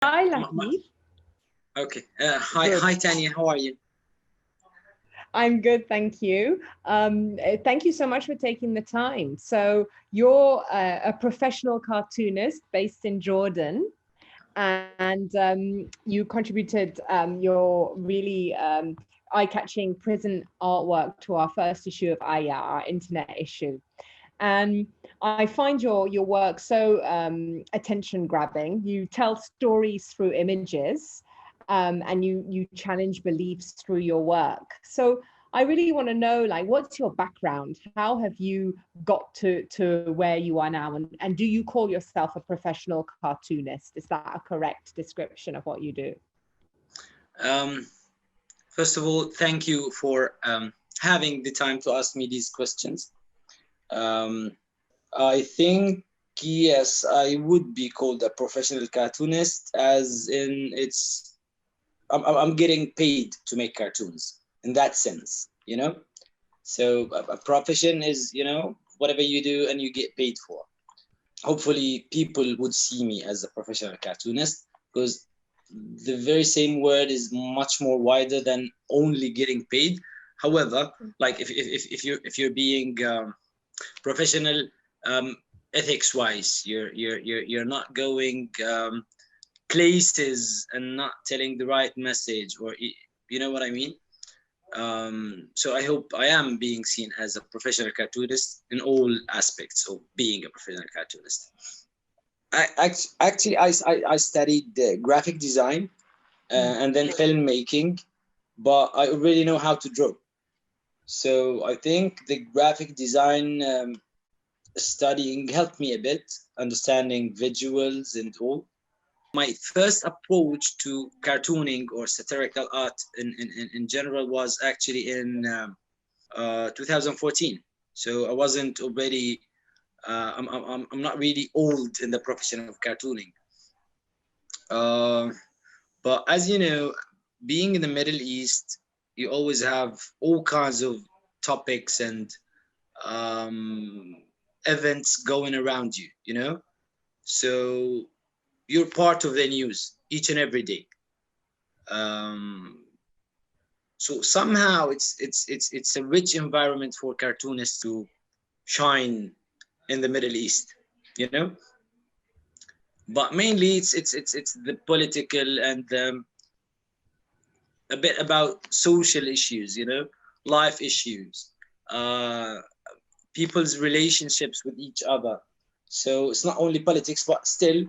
Hi, Latif. Okay. Hi, Good. hi, Tanya. How are you? I'm good, thank you. Thank you so much for taking the time. So you're a professional cartoonist based in Jordan, and you contributed your really eye-catching prison artwork to our first issue of Aya, our internet issue. And I find your work so attention grabbing. You tell stories through images, and you challenge beliefs through your work. So I really want to know, like, what's your background? How have you got to where you are now? And do you call yourself a professional cartoonist? Is that a correct description of what you do? Um, First of all, thank you for having the time to ask me these questions. Um, I think, yes, I would be called a professional cartoonist, as in I'm getting paid to make cartoons in that sense, you know? So a profession is, whatever you do and you get paid for. Hopefully people would see me as a professional cartoonist, because the very same word is much more wider than only getting paid. However, like if you're being professional, um, ethics wise, you're not going places and not telling the right message, or you know what I mean. So I hope I am being seen as a professional cartoonist in all aspects of being a professional cartoonist. I studied graphic design and then filmmaking, but I already know how to draw. So I think the graphic design studying helped me a bit, understanding visuals and all. My first approach to cartooning or satirical art in general was actually in 2014. So I wasn't already, I'm not really old in the profession of cartooning. Uh, but as you know, being in the Middle East, you always have all kinds of topics and um, events going around you, you know? So you're part of the news each and every day. Um, so somehow it's a rich environment for cartoonists to shine in the Middle East, you know? But mainly it's the political and a bit about social issues, life issues, uh, people's relationships with each other. So it's not only politics, but still,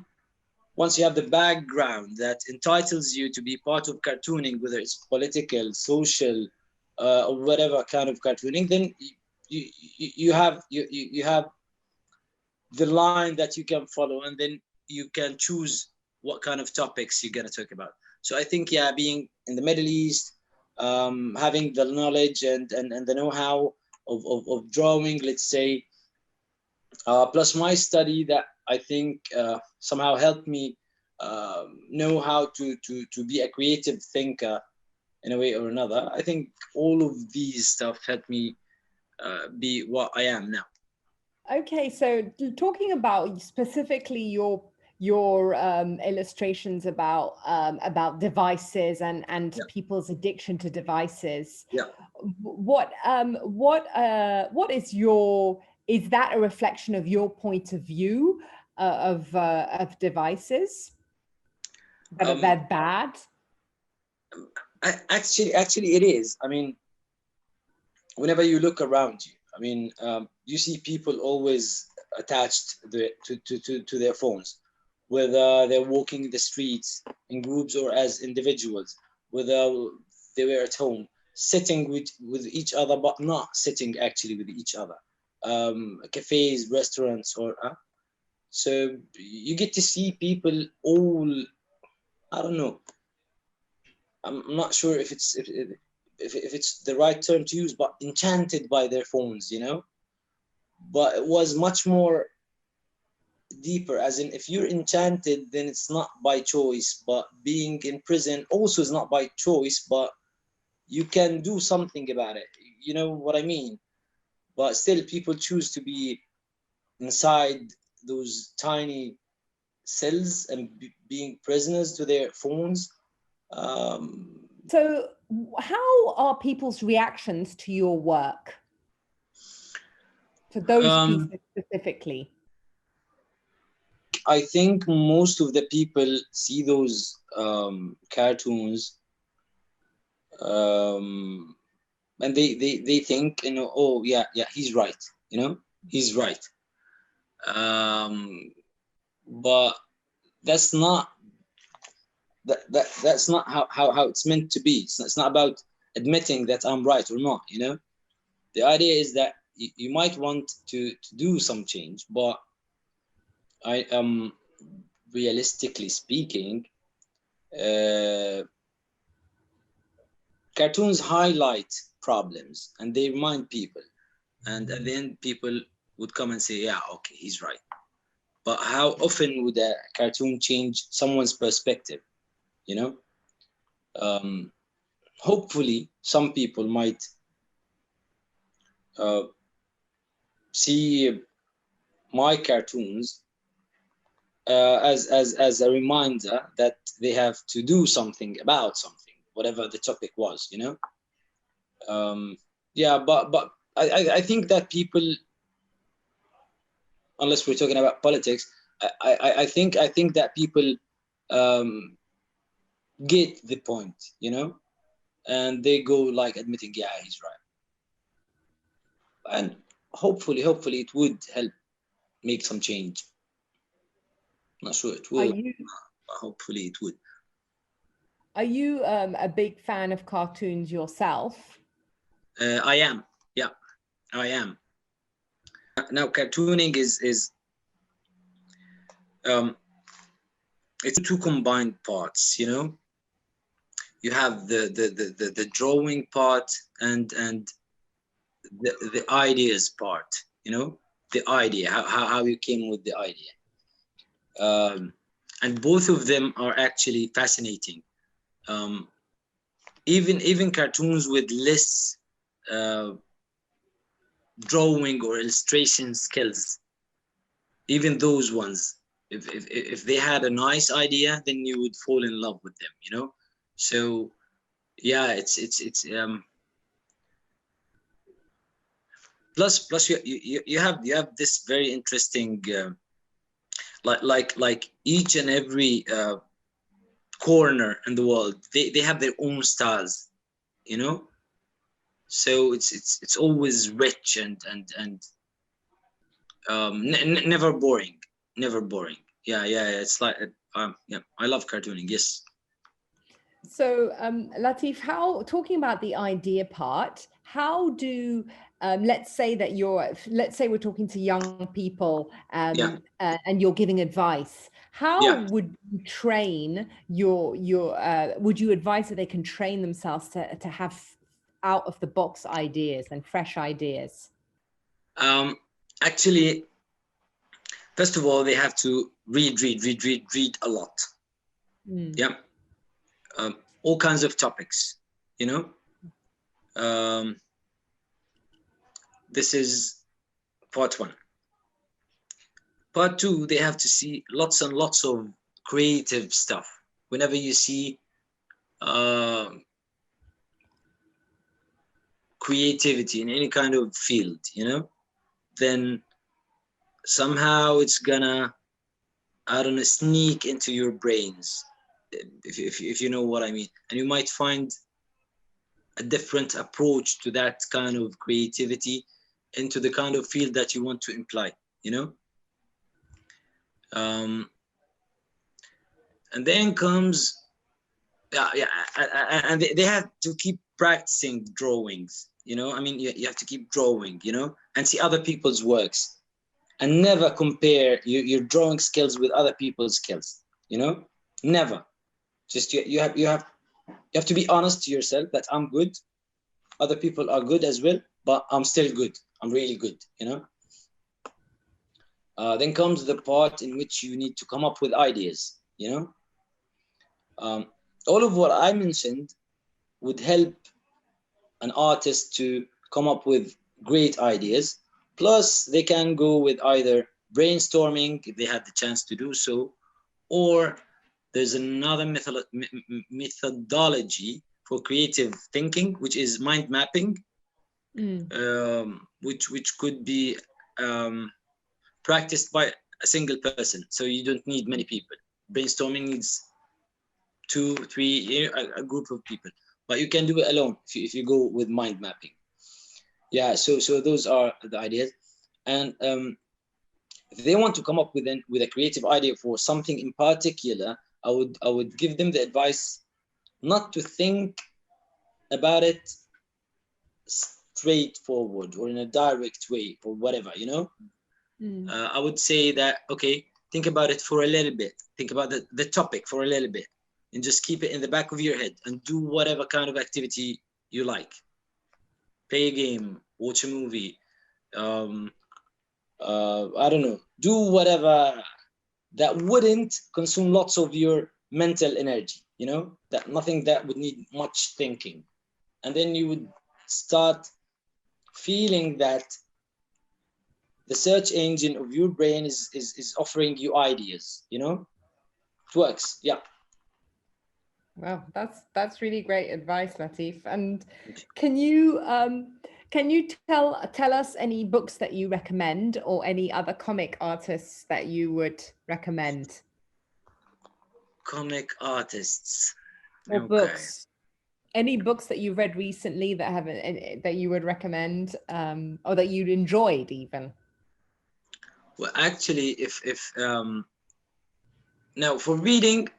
once you have the background that entitles you to be part of cartooning, whether it's political, social, or whatever kind of cartooning, then you have the line that you can follow, and then you can choose what kind of topics you're going to talk about. So I think, yeah, being in the Middle East, having the knowledge and the know-how of drawing, let's say, plus my study that I think somehow helped me know how to be a creative thinker in a way or another. I think all of these stuff helped me be what I am now. Okay, so talking about specifically your illustrations about devices and Yeah, people's addiction to devices, yeah. what is that a reflection of your point of view of devices that are Um, that bad? actually, it is. I mean, whenever you look around you, I mean, you see people always attached to their phones, whether they're walking the streets in groups or as individuals, whether they were at home, sitting with each other, but not sitting actually with each other. Cafes, restaurants, or so you get to see people all, I don't know, I'm not sure if it's the right term to use, but enchanted by their phones, But it was much more deeper, as in if you're enchanted, then it's not by choice. But being in prison also is not by choice, but you can do something about it. You know what I mean? But still, people choose to be inside those tiny cells and being prisoners to their phones. So how are people's reactions to your work? To those pieces specifically? I think most of the people see those cartoons, and they think, you know, oh yeah, he's right, you know, he's right. But that's not that's not how it's meant to be. It's not about admitting that I'm right or not, you know. The idea is that you might want to do some change, but I realistically speaking, cartoons highlight problems and they remind people, and at the end people would come and say, yeah, okay, he's right. But how often would a cartoon change someone's perspective, you know? Hopefully some people might uh, see my cartoons as a reminder that they have to do something about something, whatever the topic was, you know. Yeah, but I think that people, unless we're talking about politics, I think that people um, get the point, you know, and they go like admitting, yeah, he's right, and hopefully it would help make some change. Not sure it Are will, you but hopefully it would. a big fan of cartoons yourself? I am, yeah, I am. Now cartooning is um, it's two combined parts, you know. You have the drawing part and the ideas part, you know, the idea, how you came with the idea. And both of them are actually fascinating. Um, even cartoons with less uh, drawing or illustration skills, even those ones, if they had a nice idea, then you would fall in love with them, you know. So yeah, it's plus you have this very interesting like each and every corner in the world, they have their own styles, you know. So it's always rich and never boring, never boring. Yeah, it's like yeah, I love cartooning, yes. So, Latif, how, talking about the idea part, how do, let's say that let's say we're talking to young people, Yeah, and you're giving advice. How yeah. would you train would you advise that they can train themselves to have out of the box ideas and fresh ideas? um Actually, first of all, they have to read a lot. Mm. Yeah, all kinds of topics, you know. um this is part one. Part two, they have to see lots and lots of creative stuff. Whenever you see uh, creativity in any kind of field, you know, then somehow it's gonna, I don't know, sneak into your brains, if you know what I mean. And you might find a different approach to that kind of creativity into the kind of field that you want to imply, you know. Um, and then comes, yeah, and they have to keep practicing drawings, you know. I mean, you have to keep drawing, you know, and see other people's works, and never compare your drawing skills with other people's skills, you know. Never. Just you have to be honest to yourself that I'm good, other people are good as well, but I'm still good, I'm really good, you know. Then comes the part in which you need to come up with ideas, you know. All of what I mentioned would help an artist to come up with great ideas. Plus, they can go with either brainstorming if they had the chance to do so, or there's another methodology for creative thinking, which is mind mapping, which could be practiced by a single person. So you don't need many people. Brainstorming needs 2, 3, a group of people, but you can do it alone if you go with mind mapping. Yeah, so those are the ideas. And if they want to come up with a creative idea for something in particular, I would give them the advice not to think about it straightforward or in a direct way or whatever, I would say that, okay, think about it for a little bit. Think about the topic for a little bit and just keep it in the back of your head and do whatever kind of activity you like. Play a game, watch a movie, I don't know, do whatever that wouldn't consume lots of your mental energy, that nothing that would need much thinking. And then you would start feeling that the search engine of your brain is offering you ideas, it works. Yeah. Well, that's really great advice, Latif. And can you tell us any books that you recommend or any other comic artists that you would recommend? Comic artists or books, any books that you've read recently that have that you would recommend, or that you'd enjoyed even? Well, actually, if now for reading,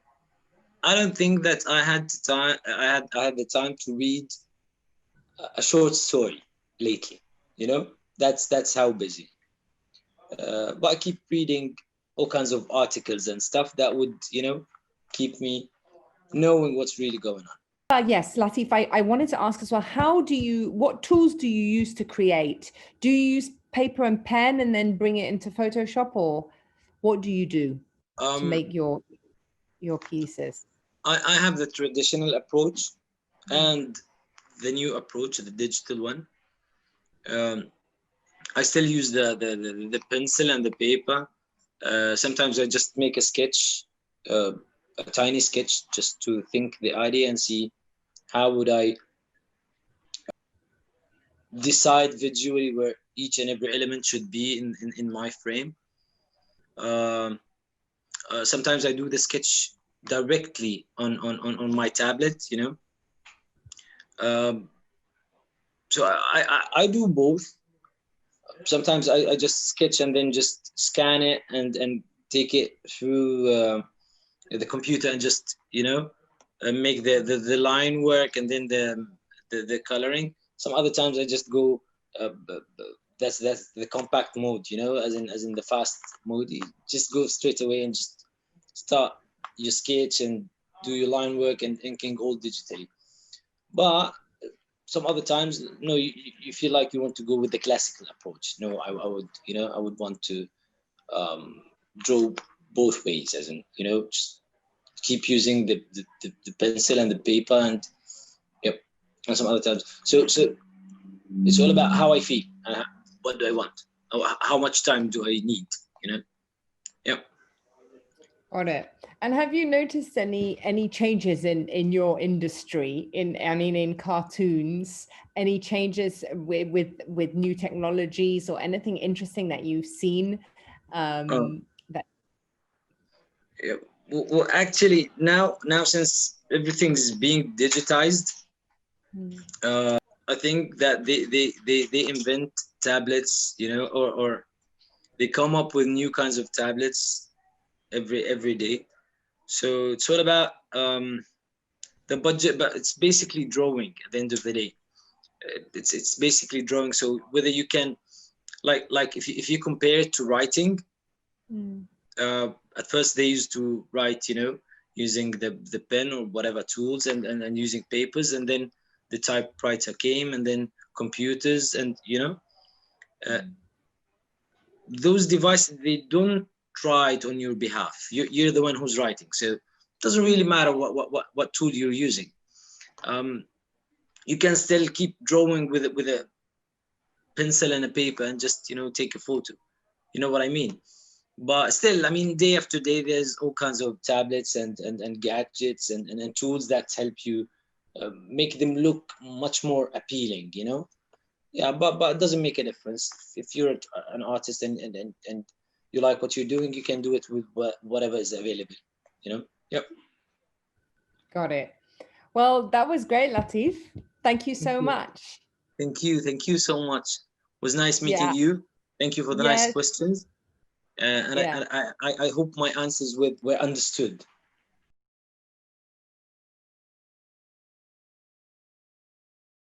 I don't think that I had time. I had the time to read a short story lately. That's how busy. But I keep reading all kinds of articles and stuff that would keep me knowing what's really going on. Yes, Latif, I wanted to ask as well, what tools do you use to create? Do you use paper and pen and then bring it into Photoshop, or what do you do to make your pieces? I have the traditional approach and the new approach, the digital one. I still use the pencil and the paper. Sometimes I just make a sketch, a tiny sketch, just to think the idea and see how would I decide visually where each and every element should be in my frame. Sometimes I do the sketch directly on my tablet, so I do both. Sometimes I just sketch and then just scan it and take it through the computer and just make the line work and then the coloring. Some other times I just go that's the compact mode, as in the fast mode. You just go straight away and just start your sketch and do your line work and inking all digitally. But some other times, no, you feel like you want to go with the classical approach. No, I would, I would want to draw both ways, as in, just keep using the pencil and the paper and and some other times. So it's all about how I feel and what do I want, how much time do I need, Yeah. Got it. And have you noticed any changes in your industry, in cartoons? Any changes with new technologies or anything interesting that you've seen? That. Yeah. Well, actually, now since everything is being digitized, I think that they invent tablets, or they come up with new kinds of tablets every day. So it's all about the budget, but it's basically drawing at the end of the day. It's basically drawing. So whether you can like if you compare it to writing, at first they used to write, using the pen or whatever tools and using papers, and then the typewriter came, and then computers, and those devices, they don't write on your behalf. You're the one who's writing, so it doesn't really matter what tool you're using. You can still keep drawing with a pencil and a paper and just take a photo. You know what I mean? But still, I mean, day after day, there's all kinds of tablets and gadgets and tools that help you make them look much more appealing, you know? Yeah, but it doesn't make a difference. If you're an artist and you like what you're doing, you can do it with whatever is available, you know? Yep. Got it. Well, that was great, Latif. Thank you Thank so you. much. Thank you. Thank you so much. It was nice meeting Yeah. you. Thank you for the nice Yes. questions. And Yeah. I hope my answers were understood.